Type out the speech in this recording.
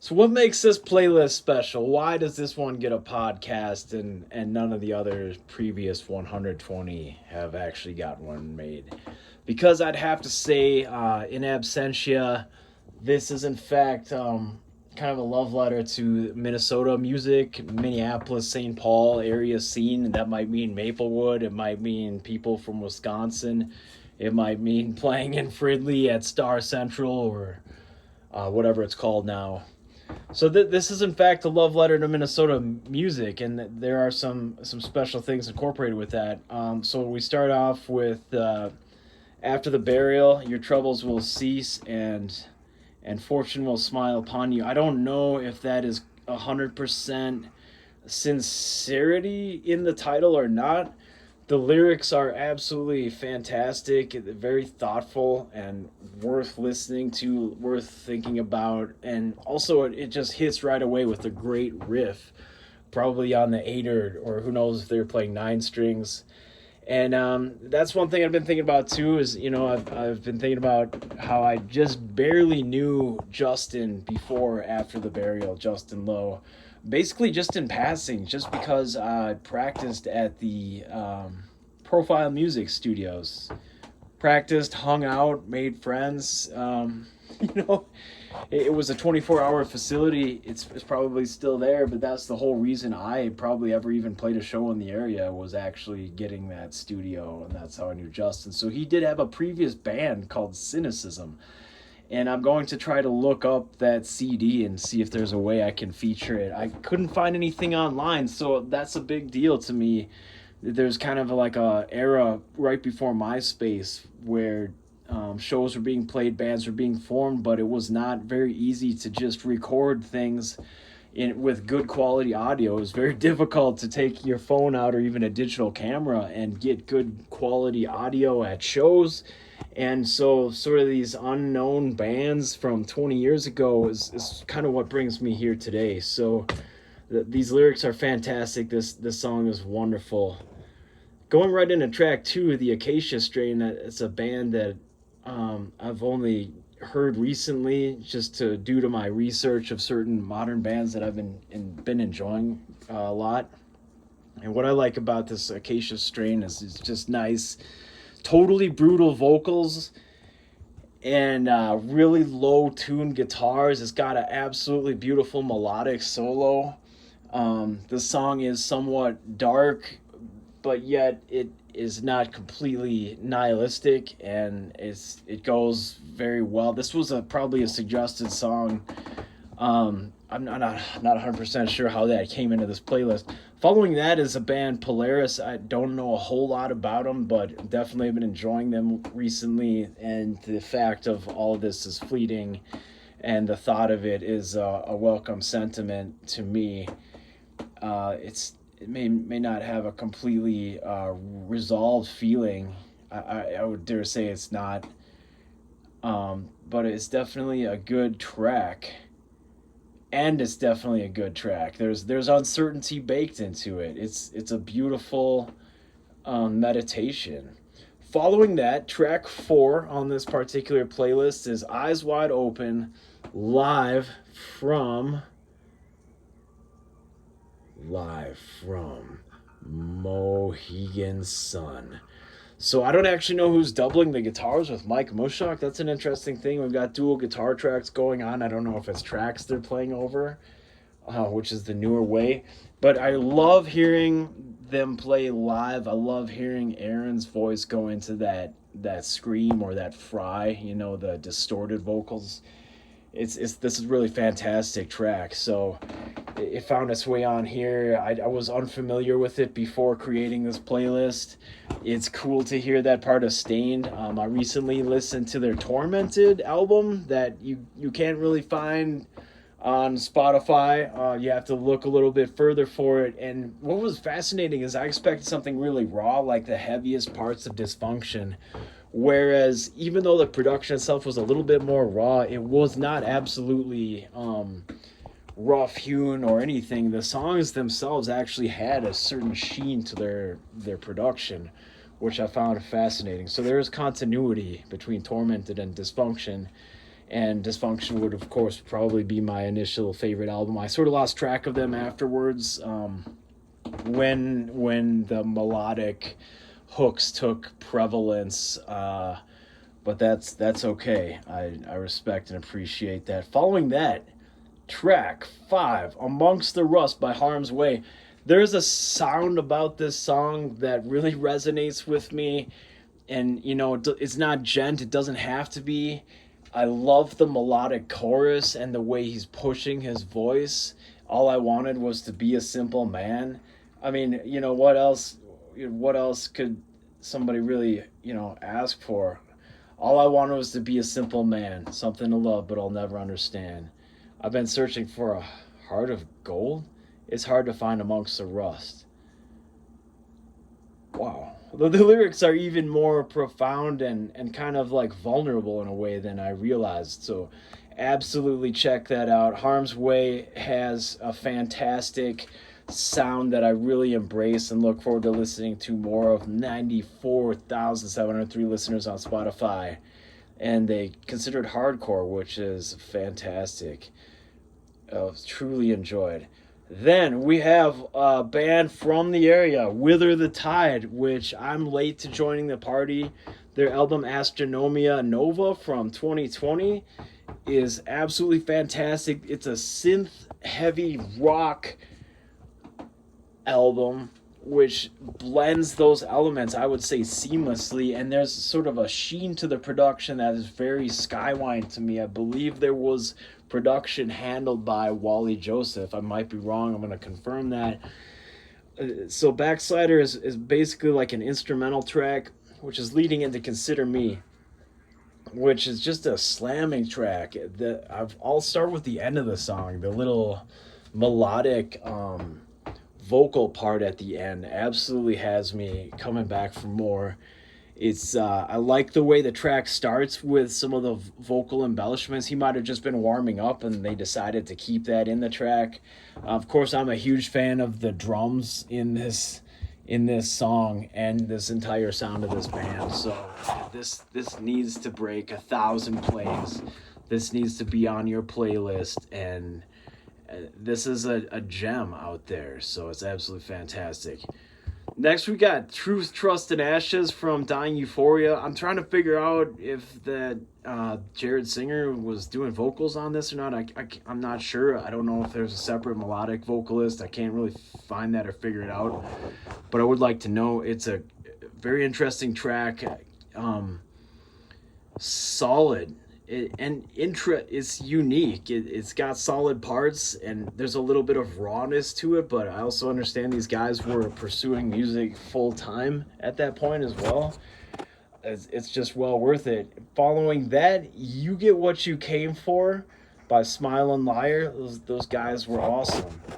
So what makes this playlist special? Why does this one get a podcast and none of the other previous 120 have actually got one made? Because I'd have to say, in absentia, this is in fact kind of a love letter to Minnesota music, Minneapolis, St. Paul area scene. That might mean Maplewood. It might mean people from Wisconsin. It might mean playing in Fridley at Star Central or whatever it's called now. So this is in fact a love letter to Minnesota music, and there are some special things incorporated with that. So we start off with after the burial, your troubles will cease, and fortune will smile upon you. I don't know if that is 100% sincerity in the title or not. The lyrics are absolutely fantastic, very thoughtful and worth listening to, worth thinking about, and also it just hits right away with a great riff, probably on the eight or who knows if they're playing nine strings. And that's one thing I've been thinking about too. Is I've been thinking about how I just barely knew Justin before after the burial, Justin Lowe, basically just in passing, just because I practiced at the Profile Music Studios, practiced, hung out, made friends. You know, it was a 24-hour facility. It's probably still there, but that's the whole reason I probably ever even played a show in the area, was actually getting that studio, and that's how I knew Justin. So he did have a previous band called Cynicism, and I'm going to try to look up that CD and see if there's a way I can feature it. I couldn't find anything online, so that's a big deal to me. There's kind of like a era right before MySpace where shows were being played, bands were being formed, but it was not very easy to just record things with good quality audio. It was very difficult to take your phone out or even a digital camera and get good quality audio at shows. And so sort of these unknown bands from 20 years ago is kind of what brings me here today. So these lyrics are fantastic. This song is wonderful. Going right into track two, the Acacia Strain, it's a band that I've only heard recently, just due to my research of certain modern bands that I've been enjoying a lot. And what I like about this Acacia Strain is it's just nice, totally brutal vocals and really low tuned guitars. It's got an absolutely beautiful melodic solo. The song is somewhat dark, but yet it is not completely nihilistic, and it goes very well. This was probably a suggested song. I'm not 100% sure how that came into this playlist. Following that is a band, Polaris. I don't know a whole lot about them, but definitely have been enjoying them recently, and the fact of all of this is fleeting, and the thought of it is a welcome sentiment to me. It may not have a completely resolved feeling. I would dare say it's not, but it's definitely a good track, and it's definitely a good track. There's uncertainty baked into it. It's a beautiful meditation. Following that, track 4 on this particular playlist is Eyes Wide Open, live from Mohegan Sun. So I don't actually know who's doubling the guitars with Mike Mushok. That's an interesting thing. We've got dual guitar tracks going on. I don't know if it's tracks they're playing over, which is the newer way. But I love hearing them play live. I love hearing Aaron's voice go into that scream or that fry, the distorted vocals. This is really fantastic track. So it found its way on here. I was unfamiliar with it before creating this playlist. It's cool to hear that part of Stained. I recently listened to their Tormented album that you can't really find on Spotify. You have to look a little bit further for it. And what was fascinating is I expected something really raw, like the heaviest parts of Dysfunction. Whereas even though the production itself was a little bit more raw, it was not absolutely rough hewn or anything. The songs themselves actually had a certain sheen to their production, which I found fascinating. So there is continuity between Tormented and Dysfunction, and Dysfunction would, of course, probably be my initial favorite album. I sort of lost track of them afterwards, when the melodic hooks took prevalence. But that's okay. I respect and appreciate that. Following that, track 5, Amongst the Rust by Harm's Way. There's a sound about this song that really resonates with me, and it's not gent, it doesn't have to be. I love the melodic chorus and the way he's pushing his voice. All I wanted was to be a simple man. I mean, what else could somebody really, ask for? All I wanted was to be a simple man, something to love but I'll never understand. I've been searching for a heart of gold. It's hard to find amongst the rust. Wow. The lyrics are even more profound and kind of like vulnerable in a way than I realized. So absolutely check that out. Harm's Way has a fantastic sound that I really embrace and look forward to listening to more of. 94,703 listeners on Spotify. And they considered hardcore, which is fantastic. Truly enjoyed. Then we have a band from the area, Wither the Tide, which I'm late to joining the party. Their album Astronomia Nova from 2020 is absolutely fantastic. It's a synth-heavy rock album which blends those elements, I would say, seamlessly, and there's sort of a sheen to the production that is very Skywine to me. I believe there was production handled by Wally Joseph. I might be wrong. I'm going to confirm that. So Backslider is basically like an instrumental track, which is leading into Consider Me, which is just a slamming track. I'll start with the end of the song, the little melodic vocal part at the end absolutely has me coming back for more. It's I like the way the track starts with some of the vocal embellishments. He might have just been warming up and they decided to keep that in the track. Of course, I'm a huge fan of the drums in this song and this entire sound of this band. So this needs to break 1,000 plays. This needs to be on your playlist, and this is a gem out there, so it's absolutely fantastic. Next, we got Truth, Trust, and Ashes from Dying Euphoria. I'm trying to figure out if that Jared Singer was doing vocals on this or not. I'm not sure. I don't know if there's a separate melodic vocalist. I can't really find that or figure it out. But I would like to know. It's a very interesting track. Solid. It's unique. It's got solid parts, and there's a little bit of rawness to it, but I also understand these guys were pursuing music full time at that point as well. It's just well worth it. Following that, You Get What You Came For by Smile and Liar. Those guys were awesome.